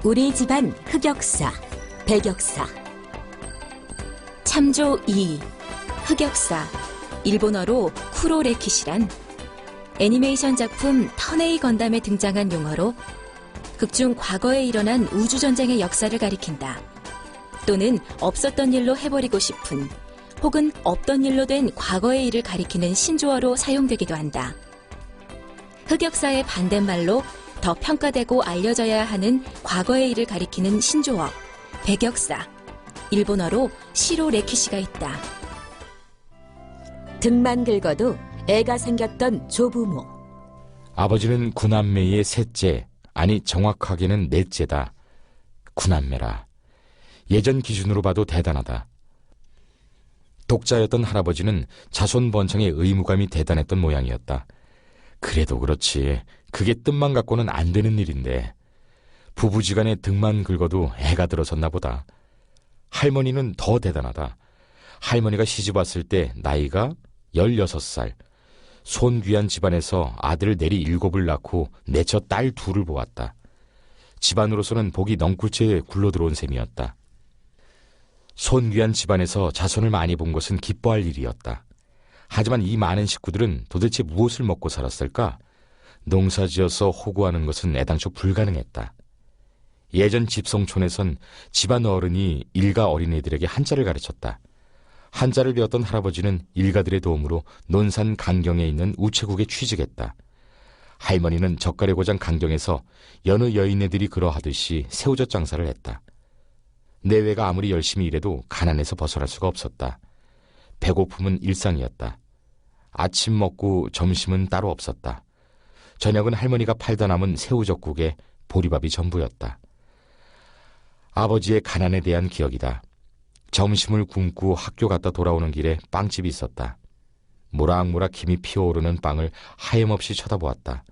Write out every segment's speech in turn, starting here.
우리 집안 흑역사, 백역사. 참조 2, 흑역사, 일본어로 쿠로레키시란 애니메이션 작품 터네이 건담에 등장한 용어로 극중 과거에 일어난 우주전쟁의 역사를 가리킨다. 또는 없었던 일로 해버리고 싶은 혹은 없던 일로 된 과거의 일을 가리키는 신조어로 사용되기도 한다. 흑역사의 반대말로 더 평가되고 알려져야 하는 과거의 일을 가리키는 신조어, 백역사, 일본어로 시로레키시가 있다. 등만 긁어도 애가 생겼던 조부모. 아버지는 구남매의 셋째, 아니 정확하게는 넷째다. 구남매라. 예전 기준으로 봐도 대단하다. 독자였던 할아버지는 자손 번창의 의무감이 대단했던 모양이었다. 그래도 그렇지, 그게 뜻만 갖고는 안 되는 일인데 부부지간에 등만 긁어도 애가 들어섰나 보다. 할머니는 더 대단하다. 할머니가 시집 왔을 때 나이가 16살. 손귀한 집안에서 아들 내리 7을 낳고 내처 딸 2을 보았다. 집안으로서는 복이 넝쿨째 굴러들어온 셈이었다. 손귀한 집안에서 자손을 많이 본 것은 기뻐할 일이었다. 하지만 이 많은 식구들은 도대체 무엇을 먹고 살았을까? 농사지어서 호구하는 것은 애당초 불가능했다. 예전 집성촌에선 집안 어른이 일가 어린이들에게 한자를 가르쳤다. 한자를 배웠던 할아버지는 일가들의 도움으로 논산 강경에 있는 우체국에 취직했다. 할머니는 젓갈의 고장 강경에서 여느 여인네들이 그러하듯이 새우젓 장사를 했다. 내외가 아무리 열심히 일해도 가난에서 벗어날 수가 없었다. 배고픔은 일상이었다. 아침 먹고 점심은 따로 없었다. 저녁은 할머니가 팔다 남은 새우젓국에 보리밥이 전부였다. 아버지의 가난에 대한 기억이다. 점심을 굶고 학교 갔다 돌아오는 길에 빵집이 있었다. 모락모락 김이 피어오르는 빵을 하염없이 쳐다보았다.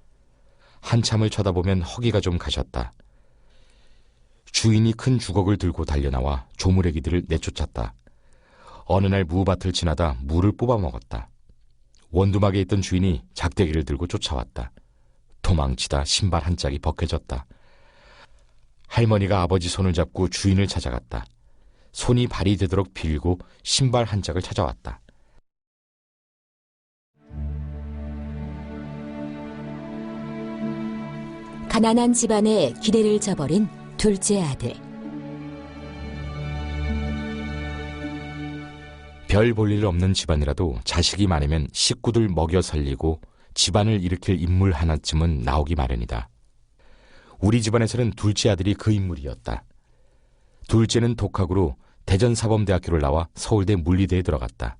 한참을 쳐다보면 허기가 좀 가셨다. 주인이 큰 주걱을 들고 달려나와 조무래기들을 내쫓았다. 어느 날 무밭을 지나다 무를 뽑아 먹었다. 원두막에 있던 주인이 작대기를 들고 쫓아왔다. 도망치다 신발 한 짝이 벗겨졌다. 할머니가 아버지 손을 잡고 주인을 찾아갔다. 손이 발이 되도록 빌고 신발 한 짝을 찾아왔다. 가난한 집안에 기대를 저버린 둘째 아들. 별 볼 일 없는 집안이라도 자식이 많으면 식구들 먹여 살리고 집안을 일으킬 인물 하나쯤은 나오기 마련이다. 우리 집안에서는 둘째 아들이 그 인물이었다. 둘째는 독학으로 대전사범대학교를 나와 서울대 물리대에 들어갔다.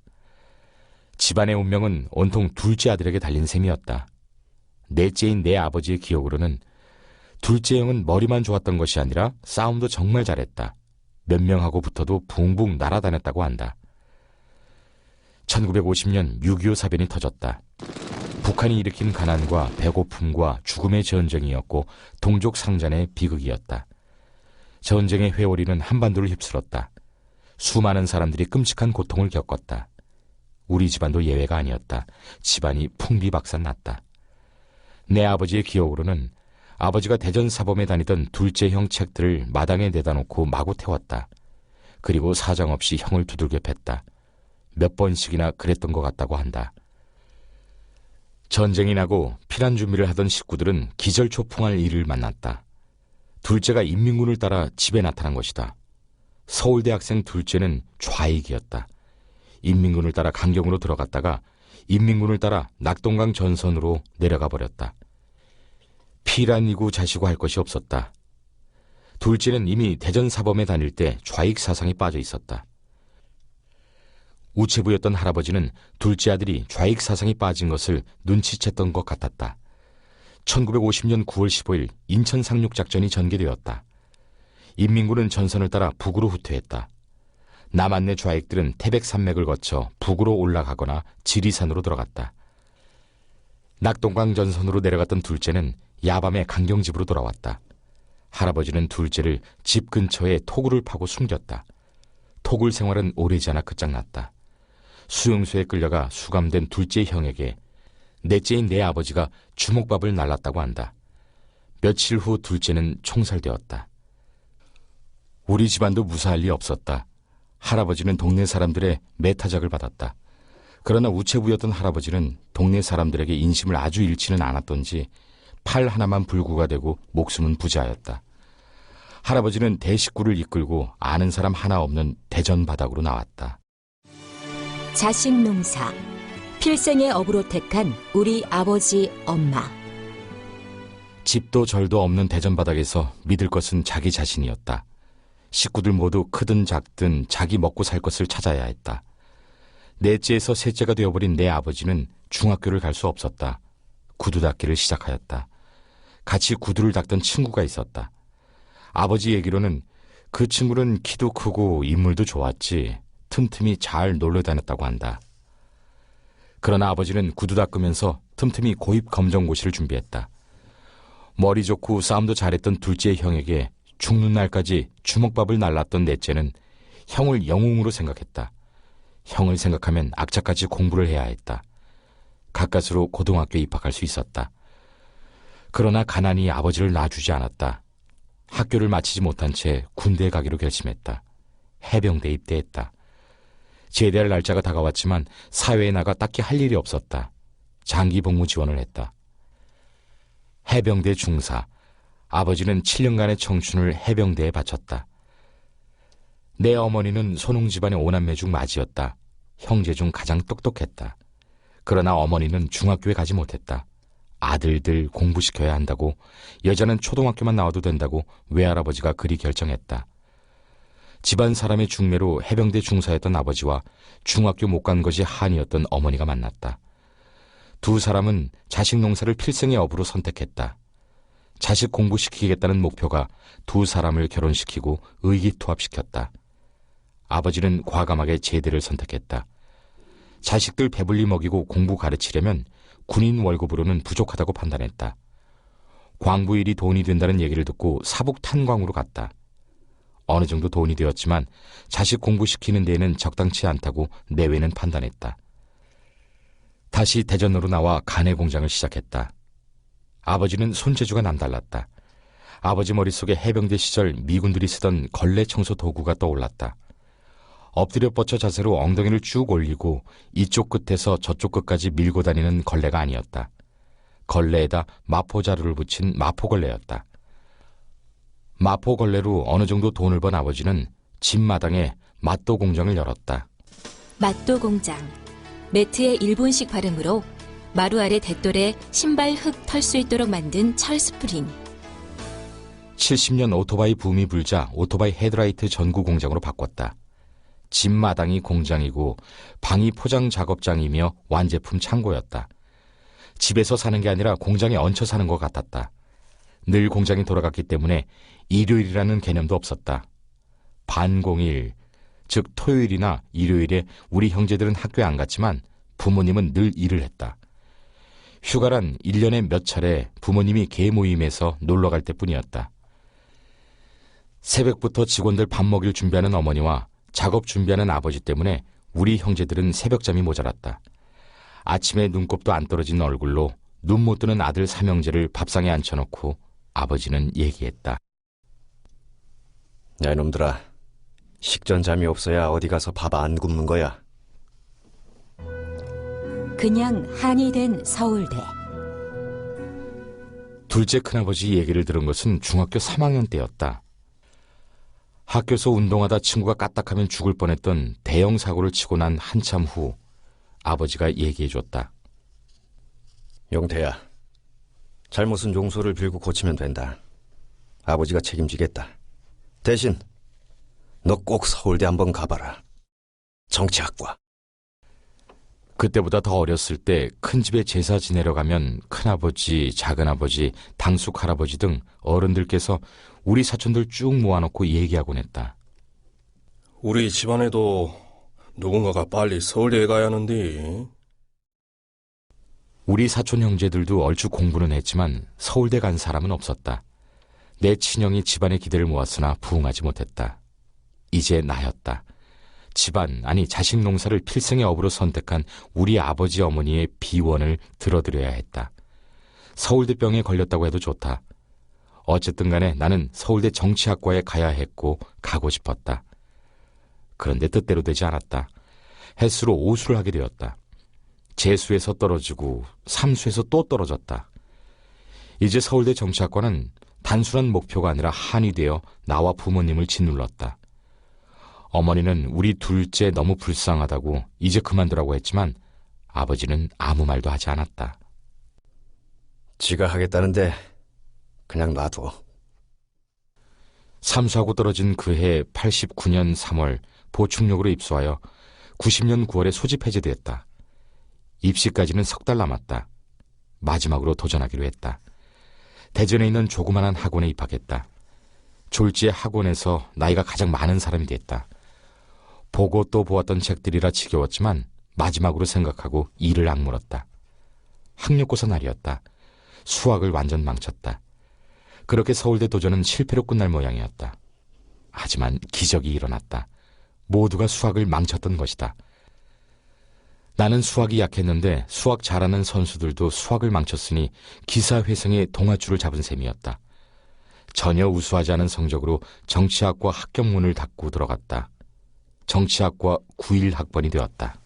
집안의 운명은 온통 둘째 아들에게 달린 셈이었다. 넷째인 내 아버지의 기억으로는 둘째 형은 머리만 좋았던 것이 아니라 싸움도 정말 잘했다. 몇 명하고 붙어도 붕붕 날아다녔다고 한다. 1950년 6.25 사변이 터졌다. 북한이 일으킨 가난과 배고픔과 죽음의 전쟁이었고 동족상잔의 비극이었다. 전쟁의 회오리는 한반도를 휩쓸었다. 수많은 사람들이 끔찍한 고통을 겪었다. 우리 집안도 예외가 아니었다. 집안이 풍비박산 났다. 내 아버지의 기억으로는 아버지가 대전사범에 다니던 둘째 형 책들을 마당에 내다 놓고 마구 태웠다. 그리고 사정없이 형을 두들겨 팼다. 몇 번씩이나 그랬던 것 같다고 한다. 전쟁이 나고 피난 준비를 하던 식구들은 기절초풍할 일을 만났다. 둘째가 인민군을 따라 집에 나타난 것이다. 서울대 학생 둘째는 좌익이었다. 인민군을 따라 강경으로 들어갔다가 인민군을 따라 낙동강 전선으로 내려가 버렸다. 피란이고 자시고 할 것이 없었다. 둘째는 이미 대전사범에 다닐 때 좌익 사상이 빠져 있었다. 우체부였던 할아버지는 둘째 아들이 좌익 사상이 빠진 것을 눈치챘던 것 같았다. 1950년 9월 15일 인천 상륙작전이 전개되었다. 인민군은 전선을 따라 북으로 후퇴했다. 남한내 좌익들은 태백산맥을 거쳐 북으로 올라가거나 지리산으로 들어갔다. 낙동강 전선으로 내려갔던 둘째는 야밤에 강경집으로 돌아왔다. 할아버지는 둘째를 집 근처에 토굴을 파고 숨겼다. 토굴 생활은 오래지 않아 끝장났다. 수용소에 끌려가 수감된 둘째 형에게 넷째인 내 아버지가 주먹밥을 날랐다고 한다. 며칠 후 둘째는 총살되었다. 우리 집안도 무사할 리 없었다. 할아버지는 동네 사람들의 매타작을 받았다. 그러나 우체부였던 할아버지는 동네 사람들에게 인심을 아주 잃지는 않았던지 팔 하나만 불구가 되고 목숨은 부자였다. 할아버지는 대식구를 이끌고 아는 사람 하나 없는 대전 바닥으로 나왔다. 자식 농사, 필생의 업으로 택한 우리 아버지, 엄마. 집도 절도 없는 대전 바닥에서 믿을 것은 자기 자신이었다. 식구들 모두 크든 작든 자기 먹고 살 것을 찾아야 했다. 넷째에서 셋째가 되어버린 내 아버지는 중학교를 갈 수 없었다. 구두 닦기를 시작하였다. 같이 구두를 닦던 친구가 있었다. 아버지 얘기로는 그 친구는 키도 크고 인물도 좋았지 틈틈이 잘 놀러 다녔다고 한다. 그러나 아버지는 구두 닦으면서 틈틈이 고입 검정고시를 준비했다. 머리 좋고 싸움도 잘했던 둘째 형에게 죽는 날까지 주먹밥을 날랐던 넷째는 형을 영웅으로 생각했다. 형을 생각하면 악착같이 공부를 해야 했다. 가까스로 고등학교에 입학할 수 있었다. 그러나 가난이 아버지를 놔주지 않았다. 학교를 마치지 못한 채 군대에 가기로 결심했다. 해병대에 입대했다. 제대할 날짜가 다가왔지만 사회에 나가 딱히 할 일이 없었다. 장기 복무 지원을 했다. 해병대 중사. 아버지는 7년간의 청춘을 해병대에 바쳤다. 내 어머니는 손흥 집안의 오남매 중 맏이었다. 형제 중 가장 똑똑했다. 그러나 어머니는 중학교에 가지 못했다. 아들들 공부시켜야 한다고, 여자는 초등학교만 나와도 된다고 외할아버지가 그리 결정했다. 집안 사람의 중매로 해병대 중사였던 아버지와 중학교 못 간 것이 한이었던 어머니가 만났다. 두 사람은 자식 농사를 필생의 업으로 선택했다. 자식 공부시키겠다는 목표가 두 사람을 결혼시키고 의기투합시켰다. 아버지는 과감하게 제대를 선택했다. 자식들 배불리 먹이고 공부 가르치려면 군인 월급으로는 부족하다고 판단했다. 광부일이 돈이 된다는 얘기를 듣고 사북 탄광으로 갔다. 어느 정도 돈이 되었지만 자식 공부시키는 데에는 적당치 않다고 내외는 판단했다. 다시 대전으로 나와 가내 공장을 시작했다. 아버지는 손재주가 남달랐다. 아버지 머릿속에 해병대 시절 미군들이 쓰던 걸레 청소 도구가 떠올랐다. 엎드려 뻗쳐 자세로 엉덩이를 쭉 올리고 이쪽 끝에서 저쪽 끝까지 밀고 다니는 걸레가 아니었다. 걸레에다 마포자루를 붙인 마포걸레였다. 마포걸레로 어느 정도 돈을 번 아버지는 집 마당에 맛도 공장을 열었다. 맛도 공장. 매트의 일본식 발음으로 마루 아래 대돌에 신발 흙 털 수 있도록 만든 철 스프링. 70년 오토바이 붐이 불자 오토바이 헤드라이트 전구 공장으로 바꿨다. 집 마당이 공장이고 방이 포장 작업장이며 완제품 창고였다. 집에서 사는 게 아니라 공장에 얹혀 사는 것 같았다. 늘 공장이 돌아갔기 때문에 일요일이라는 개념도 없었다. 반공일, 즉 토요일이나 일요일에 우리 형제들은 학교에 안 갔지만 부모님은 늘 일을 했다. 휴가란 1년에 몇 차례 부모님이 개모임에서 놀러갈 때뿐이었다. 새벽부터 직원들 밥 먹일 준비하는 어머니와 작업 준비하는 아버지 때문에 우리 형제들은 새벽잠이 모자랐다. 아침에 눈곱도 안 떨어진 얼굴로 눈 못 뜨는 아들 삼형제를 밥상에 앉혀놓고 아버지는 얘기했다. 야, 이놈들아. 식전잠이 없어야 어디 가서 밥 안 굶는 거야. 그냥 한이 된 서울대. 둘째 큰아버지 얘기를 들은 것은 중학교 3학년 때였다. 학교에서 운동하다 친구가 까딱하면 죽을 뻔했던 대형 사고를 치고 난 한참 후 아버지가 얘기해줬다. 용태야, 잘못은 용서를 빌고 고치면 된다. 아버지가 책임지겠다. 대신 너 꼭 서울대 한번 가봐라. 정치학과. 그때보다 더 어렸을 때 큰 집에 제사 지내러 가면 큰아버지, 작은아버지, 당숙 할아버지 등 어른들께서 우리 사촌들 쭉 모아놓고 얘기하곤 했다. 우리 집안에도 누군가가 빨리 서울대에 가야 하는데. 우리 사촌 형제들도 얼추 공부는 했지만 서울대 간 사람은 없었다. 내 친형이 집안의 기대를 모았으나 부응하지 못했다. 이제 나였다. 집안, 아니 자식 농사를 필생의 업으로 선택한 우리 아버지 어머니의 비원을 들어드려야 했다. 서울대병에 걸렸다고 해도 좋다. 어쨌든 간에 나는 서울대 정치학과에 가야 했고 가고 싶었다. 그런데 뜻대로 되지 않았다. 햇수로 오수를 하게 되었다. 재수에서 떨어지고 삼수에서 또 떨어졌다. 이제 서울대 정치학과는 단순한 목표가 아니라 한이 되어 나와 부모님을 짓눌렀다. 어머니는 우리 둘째 너무 불쌍하다고 이제 그만두라고 했지만 아버지는 아무 말도 하지 않았다. 지가 하겠다는데 그냥 놔둬. 삼수하고 떨어진 그해 89년 3월 보충역으로 입소하여 90년 9월에 소집 해제됐다. 입시까지는 석 달 남았다. 마지막으로 도전하기로 했다. 대전에 있는 조그만한 학원에 입학했다. 졸지에 학원에서 나이가 가장 많은 사람이 됐다. 보고 또 보았던 책들이라 지겨웠지만 마지막으로 생각하고 이를 악물었다. 학력고사 날이었다. 수학을 완전 망쳤다. 그렇게 서울대 도전은 실패로 끝날 모양이었다. 하지만 기적이 일어났다. 모두가 수학을 망쳤던 것이다. 나는 수학이 약했는데 수학 잘하는 선수들도 수학을 망쳤으니 기사회생의 동아줄을 잡은 셈이었다. 전혀 우수하지 않은 성적으로 정치학과 합격문을 닫고 들어갔다. 정치학과 91학번이 되었다.